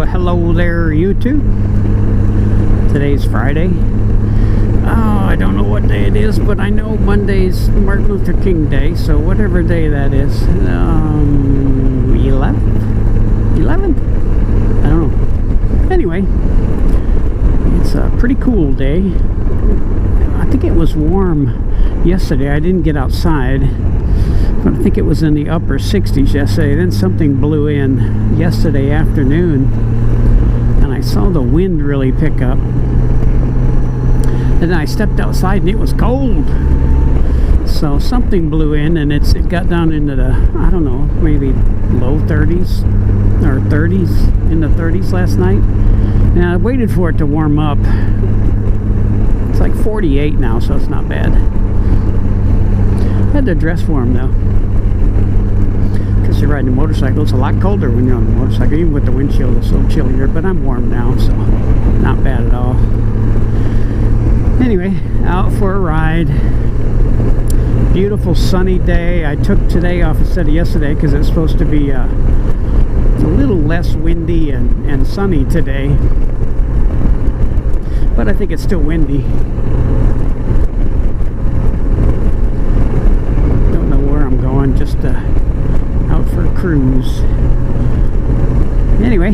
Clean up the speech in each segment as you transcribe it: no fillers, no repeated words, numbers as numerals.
Well, hello there, YouTube. Today's Friday. Oh, I don't know what day it is, but I know Monday's Martin Luther King Day, so whatever day that is. 11th? 11th? I don't know. Anyway, it's a pretty cool day. I think it was warm yesterday. I didn't get outside, but I think it was in the upper 60s yesterday. Then something blew in yesterday afternoon, and I saw the wind really pick up. And then I stepped outside and it was cold. So something blew in, and it got down into the, I don't know, maybe low 30s or 30s, in the 30s last night. And I waited for it to warm up. It's like 48 now, so it's not bad. I had to dress warm though, because you're riding a motorcycle. It's a lot colder when you're on the motorcycle. Even with the windshield, it's a little chillier, but I'm warm now, so not bad at all. Anyway, out for a ride. Beautiful sunny day. I took today off instead of yesterday because it's supposed to be a little less windy and sunny today, but I think it's still windy. Don't know where I'm going, just out for a cruise. Anyway,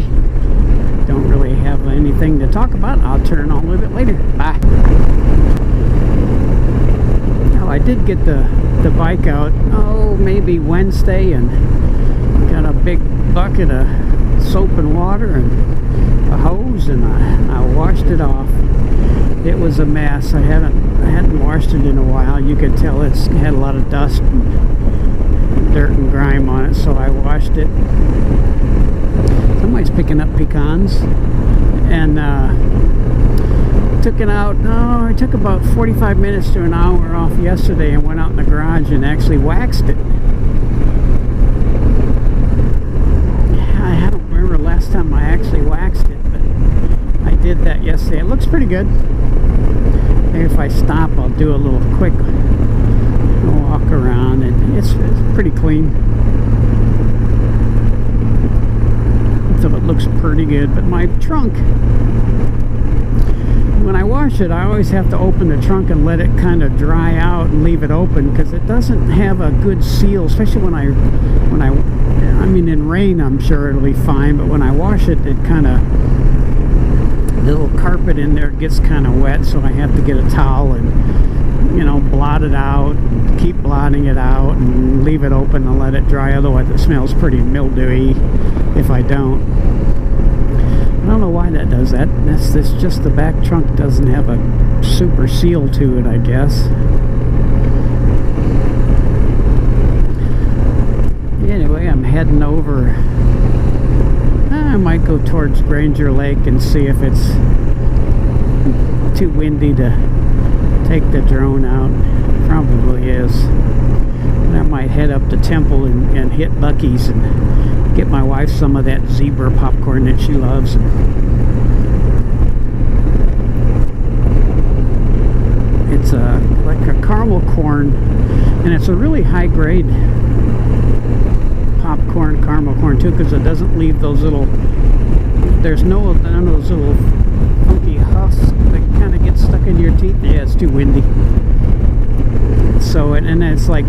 don't really have anything to talk about. I'll turn on a little bit later. Bye. Now, I did get the bike out, maybe Wednesday, and got a big bucket of soap and water and a hose, and I washed it off. It was a mess. I hadn't washed it in a while. You could tell it had a lot of dust and dirt and grime on it, so I washed it. Somebody's picking up pecans, and took it out. I took about 45 minutes to an hour off yesterday and went out in the garage and actually waxed it. I don't remember last time I actually waxed it, but I did that yesterday. It looks pretty good. Maybe if I stop, I'll do a little quick walk around, and it's pretty clean. So it looks pretty good. But my trunk, when I wash it, I always have to open the trunk and let it kind of dry out and leave it open, because it doesn't have a good seal, especially when I mean, in rain I'm sure it'll be fine, but when I wash it, it kind of, the little carpet in there gets kind of wet, so I have to get a towel and, you know, blot it out, keep blotting it out, and leave it open and let it dry. Otherwise it smells pretty mildewy if I don't. I don't know why that does that. That's just the back trunk doesn't have a super seal to it, I guess. Anyway, I'm heading over. I might go towards Granger Lake and see if it's too windy to take the drone out. Probably is. And I might head up to Temple and hit Buckee's and get my wife some of that zebra popcorn that she loves. It's like a caramel corn, and it's a really high grade popcorn, caramel corn too, because it doesn't leave those little, there's none of those little funky husks that kind of get stuck in your teeth. Yeah, it's too windy. So, and it's like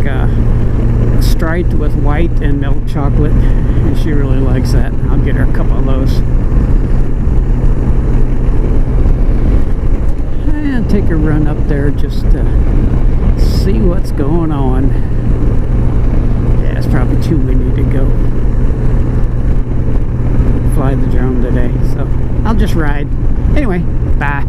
striped with white and milk chocolate, and she really likes that. I'll get her a couple of those. And take a run up there just to see what's going on. Yeah, it's probably too windy to go fly the drone today, so I'll just ride. Anyway, bye.